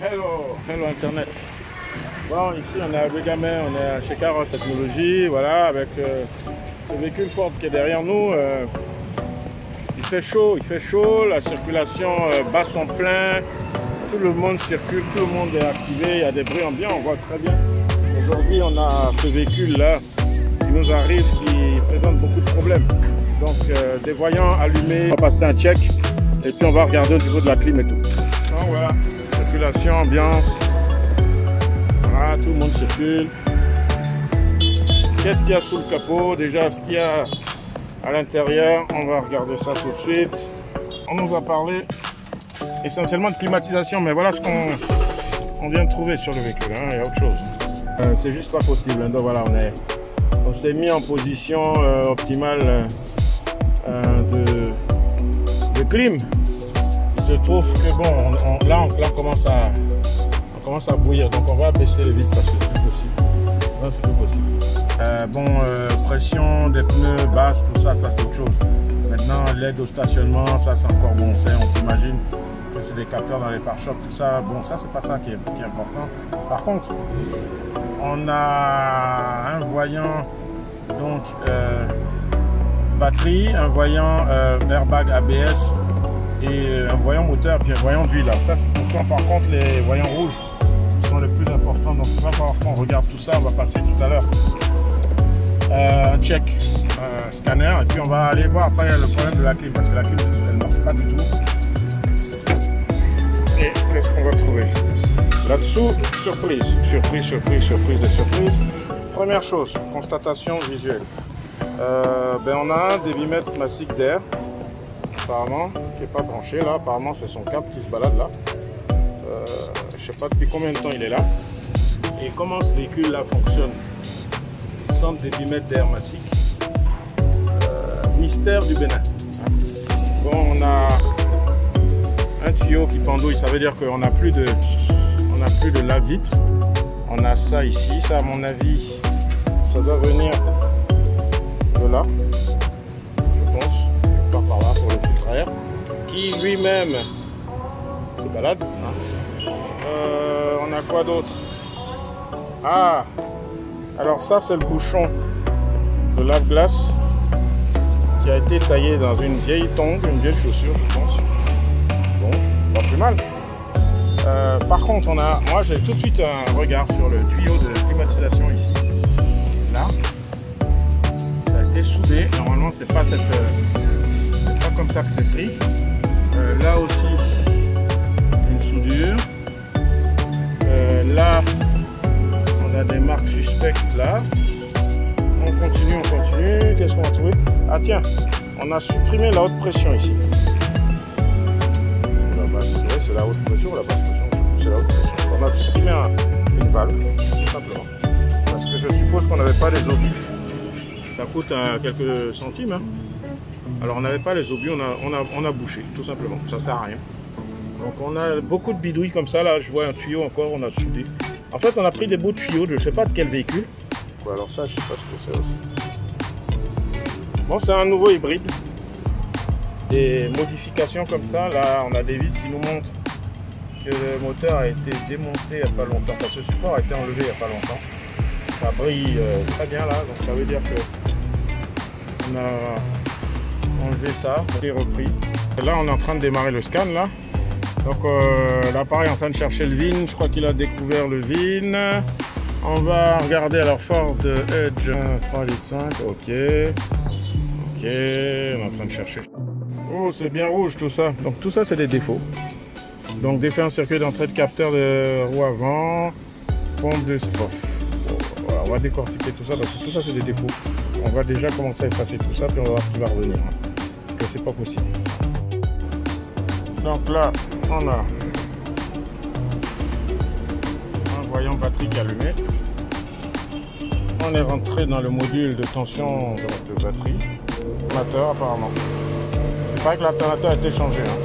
Hello Internet. Bon, ici on est à Ouigamé, on est chez Carrosse Technologies, voilà, avec ce véhicule Ford qui est derrière nous. Il fait chaud, la circulation bat son plein, tout le monde circule, tout le monde est activé, il y a des bruits ambiants, on voit très bien. Aujourd'hui on a ce véhicule là qui nous arrive, qui présente beaucoup de problèmes. Donc des voyants allumés, on va passer un check et puis on va regarder au niveau de la clim et tout. Donc voilà, circulation, ambiance, voilà, tout le monde circule. Qu'est-ce qu'il y a sous le capot? Déjà, ce qu'il y a à l'intérieur, on va regarder ça tout de suite. On nous a parlé essentiellement de climatisation, mais voilà ce qu'on vient de trouver sur le véhicule, hein, il y a autre chose. C'est juste pas possible, hein. Donc voilà, on s'est mis en position optimale de clim. Il se trouve que bon, là on commence à bouillir, donc on va baisser les vitres parce que c'est plus possible. Non, c'est plus possible. Pression des pneus basse, tout ça c'est autre chose. Maintenant, l'aide au stationnement, ça c'est encore bon, on s'imagine que c'est des capteurs dans les pare-chocs, tout ça. Bon, ça c'est pas ça qui est important. Par contre, on a un voyant donc batterie, un voyant airbag ABS et un voyant moteur puis un voyant d'huile. Ça c'est pourtant, par contre, les voyants rouges sont les plus importants, donc il va falloir qu'on regarde tout ça, on va passer tout à l'heure un check scanner et puis on va aller voir après le problème de la clim parce que la clim elle ne marche pas du tout. Et qu'est-ce qu'on va trouver là-dessous? Surprise. Première chose, constatation visuelle. On a un débitmètre massif d'air apparemment qui n'est pas branché là, apparemment c'est son câble qui se balade là. Je sais pas depuis combien de temps il est là et comment ce véhicule là fonctionne. Centre débitmètre d'air massif, mystère du Bénin. Bon, on a un tuyau qui pendouille, ça veut dire qu'on n'a plus de lave-vitre. On a ça ici, ça à mon avis ça doit venir de là, je pense, pas par là pour le filtre à air qui lui-même se balade. On a quoi d'autre? Ah, alors ça c'est le bouchon de lave-glace qui a été taillé dans une vieille tongue, une vieille chaussure je pense. Bon, pas plus mal. Par contre moi j'ai tout de suite un regard sur le tuyau de climatisation ici. Là, ça a été soudé. Normalement c'est pas comme ça que c'est pris. Là aussi une soudure. Là on a des marques suspectes là. On continue. Qu'est-ce qu'on va trouver? Ah tiens, on a supprimé la haute pression ici. C'est la haute pression ou la basse pression? C'est la haute pression. On a supprimé une valve, tout simplement. Parce que je suppose qu'on n'avait pas les obus. Ça coûte quelques centimes. Hein. Alors on n'avait pas les obus, on a bouché, tout simplement. Ça sert à rien. Donc on a beaucoup de bidouilles comme ça. Là, je vois un tuyau encore, on a soudé. En fait, on a pris des bouts de tuyaux, je ne sais pas de quel véhicule. Bon, alors ça, je ne sais pas ce que c'est aussi. Bon, c'est un nouveau hybride. Des modifications comme ça, là, on a des vis qui nous montrent que le moteur a été démonté il n'y a pas longtemps. Enfin, ce support a été enlevé il n'y a pas longtemps. Ça brille très bien là, donc ça veut dire que on a enlevé ça, et repris. Et là, on est en train de démarrer le scan là. Donc l'appareil est en train de chercher le VIN, je crois qu'il a découvert le VIN. On va regarder alors Ford Edge 3,5 litres, ok, on est en train de chercher. Oh, c'est bien rouge tout ça, donc tout ça c'est des défauts. Donc défait en circuit d'entrée de capteur de roue avant, pompe de spoff. Voilà, on va décortiquer tout ça parce que tout ça c'est des défauts. On va déjà commencer à effacer tout ça puis on va voir ce qui va revenir, parce que c'est pas possible. Donc là, on a un voyant batterie allumé. On est rentré dans le module de tension de batterie. Alternateur apparemment. C'est pas que l'alternateur a été changé. Hein.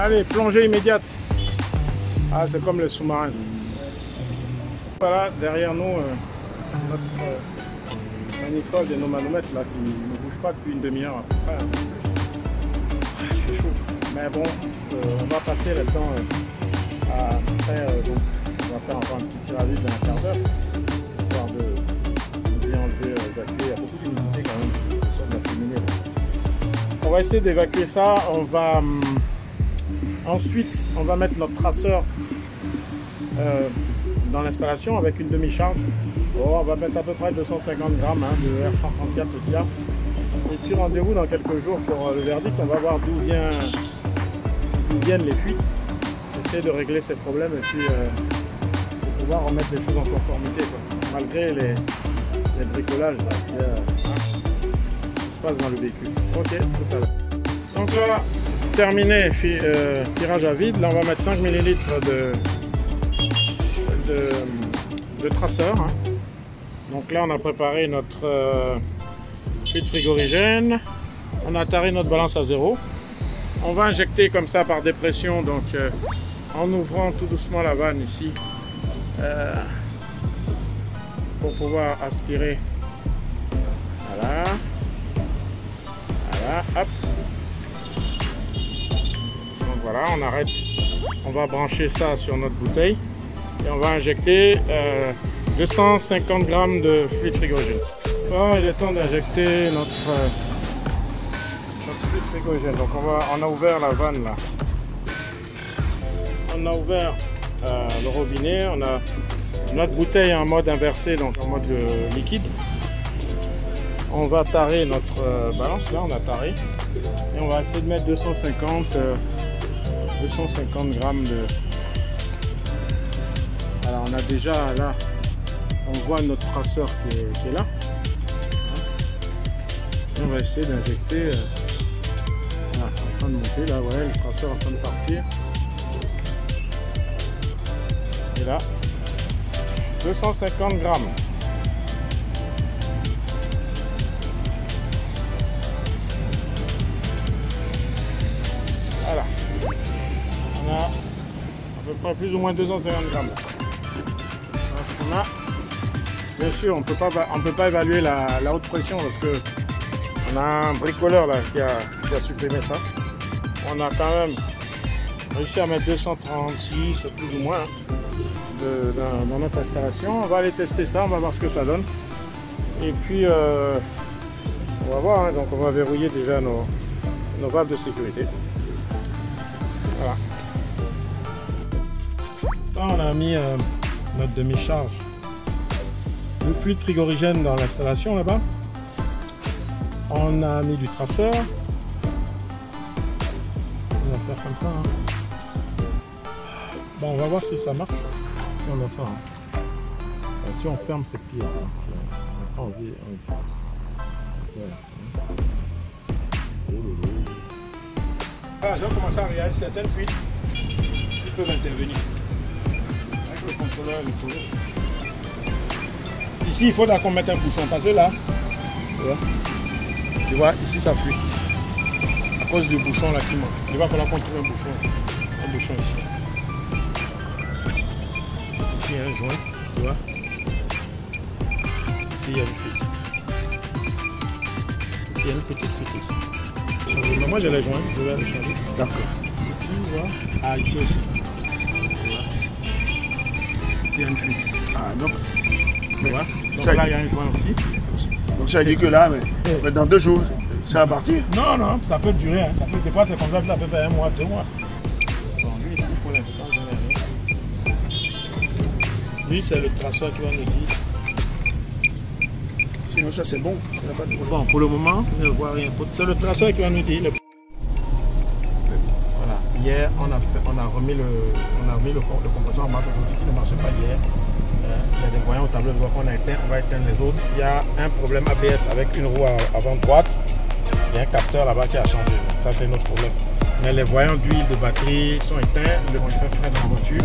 Allez, plongée immédiate. Ah, c'est comme les sous-marins. Voilà, derrière nous, notre manifold et nos manomètres là qui ne bougent pas depuis une demi-heure à peu près, un peu plus. Il fait chaud. Mais bon, on va passer le temps à faire, donc on va faire encore un petit tir à vide d'un quart d'heure, histoire de bien enlever, évacuer. Il y a beaucoup d'humidité quand même sur la cheminée. On va essayer d'évacuer ça. On va ensuite on va mettre notre traceur dans l'installation avec une demi-charge. On va mettre à peu près 250 grammes de R134 TIA. Et puis rendez-vous dans quelques jours pour le verdict. On va voir d'où viennent les fuites. Essayer de régler ces problèmes et puis de pouvoir remettre les choses en conformité, quoi. Malgré les bricolages là, qui se passent dans le véhicule. Ok, tout à l'heure. Donc là, terminé, tirage à vide. Là, on va mettre 5 ml de traceur. Donc là, on a préparé notre fluide frigorigène. On a taré notre balance à 0. On va injecter comme ça par dépression, donc en ouvrant tout doucement la vanne ici pour pouvoir aspirer. Voilà. Voilà, hop. Donc voilà, on arrête. On va brancher ça sur notre bouteille et on va injecter 250 grammes de fluide frigorigène. Bon, il est temps d'injecter notre fluide frigorigène. Donc on a ouvert la vanne là. On a ouvert le robinet. On a notre bouteille en mode inversé, donc en mode liquide. On va tarer notre balance là. On a taré et on va essayer de mettre 250 grammes de. Alors on a déjà là. On voit notre traceur qui est là. Et on va essayer d'injecter. Voilà, c'est en train de monter là, ouais, le traceur est en train de partir. Et là, 250 grammes. Voilà. On a à peu près plus ou moins 250 grammes. On a, bien sûr, on peut pas évaluer la haute pression parce que on a un bricoleur là qui a supprimé ça. On a quand même réussi à mettre 236 plus ou moins dans notre installation. On va aller tester ça, on va voir ce que ça donne. Et puis on va voir, donc on va verrouiller déjà nos valves de sécurité. Voilà. Là on a mis notre demi-charge de fluide frigorigène dans l'installation là-bas. On a mis du traceur. On va faire comme ça. Bon, on va voir si ça marche. Si on a ça. Si on ferme ses pieds. On n'a pas envie. Voilà. Voilà, j'ai commencé à réaliser certaines fuites qui peuvent intervenir. Avec le contrôleur et le projet. Ici, il faudra qu'on mette un bouchon parce que là, tu vois, ici ça fuit. À cause du bouchon là qui manque. Il va falloir qu'on trouve un bouchon ici. Ici il y a un joint, tu vois. Ici il y a une fuite. Ici il y a une petite fuite ici. Mais moi j'ai les joints, je vais les changer. D'accord. Ici, tu vois. Ah, ici aussi. Tu vois. Ici il y a une fuite. Ah, donc. Tu vois. Donc là il y a un joint aussi. Donc ça veut dire que là, mais dans 2 jours, ça va partir? Non, non, ça peut durer. Hein. Ça peut, des fois c'est comme ça peut faire 1 mois, 2 mois. Bon, lui ici pour l'instant, je n'ai rien. Lui c'est le traceur qui va nous dire. Sinon ça c'est bon. Bon, pour le moment, je ne vois rien. C'est le traceur qui va nous dire. Voilà. Hier, on a remis le compresseur en marche aujourd'hui qui ne marchait pas hier. Il y a des voyants au tableau de bord qu'on a éteint, on va éteindre les autres. Il y a un problème ABS avec une roue avant droite. Il y a un capteur là-bas qui a changé. Ça c'est notre problème. Mais les voyants d'huile de batterie sont éteints. Le moniteur frais dans la voiture.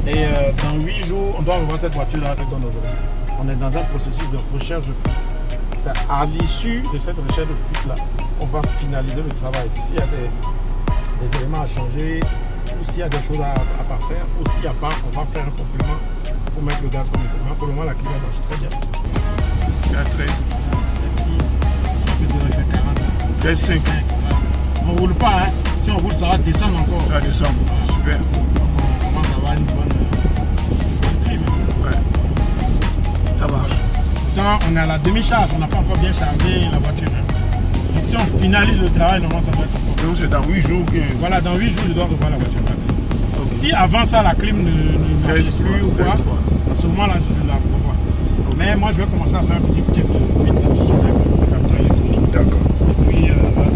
Et dans 8 jours, on doit revoir cette voiture là avec aujourd'hui. On est dans un processus de recherche de fuite. À l'issue de cette recherche de fuite là, on va finaliser le travail. S'il y a les éléments à changer, ou s'il y a des choses à parfaire, ou s'il n'y a pas, on va faire un complément pour mettre le gaz comme il faut. Pour le moment, la clim marche très bien. Il y a 13. 6, on peut dire 40. 13, 5. On ne roule pas, hein. Si on roule, ça va descendre encore. Ça descend. Super. Donc on commence à avoir une bonne clim. Ouais. Ça marche. Pourtant, on est à la demi-charge, on n'a pas encore bien chargé la voiture. Hein. Donc si on finalise le travail, normalement ça doit être encore. Donc c'est dans 8 jours que... Voilà, dans 8 jours, je dois revoir la voiture. Okay. Si avant ça, la clim ne marche plus ou quoi, à ce moment-là, je la revois. Okay. Mais moi, je vais commencer à faire un petit check de vite là-dessus sur le capteur électronique. D'accord. Et puis, voilà.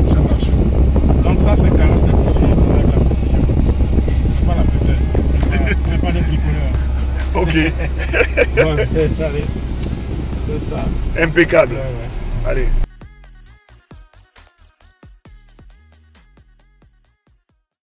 Ça marche. Donc ça, c'est carrosse technologique avec la précision. C'est pas la pépère. On n'est pas des bricoleurs. Ok. Bon, allez. C'est ça. Impeccable. Ouais, ouais. Allez.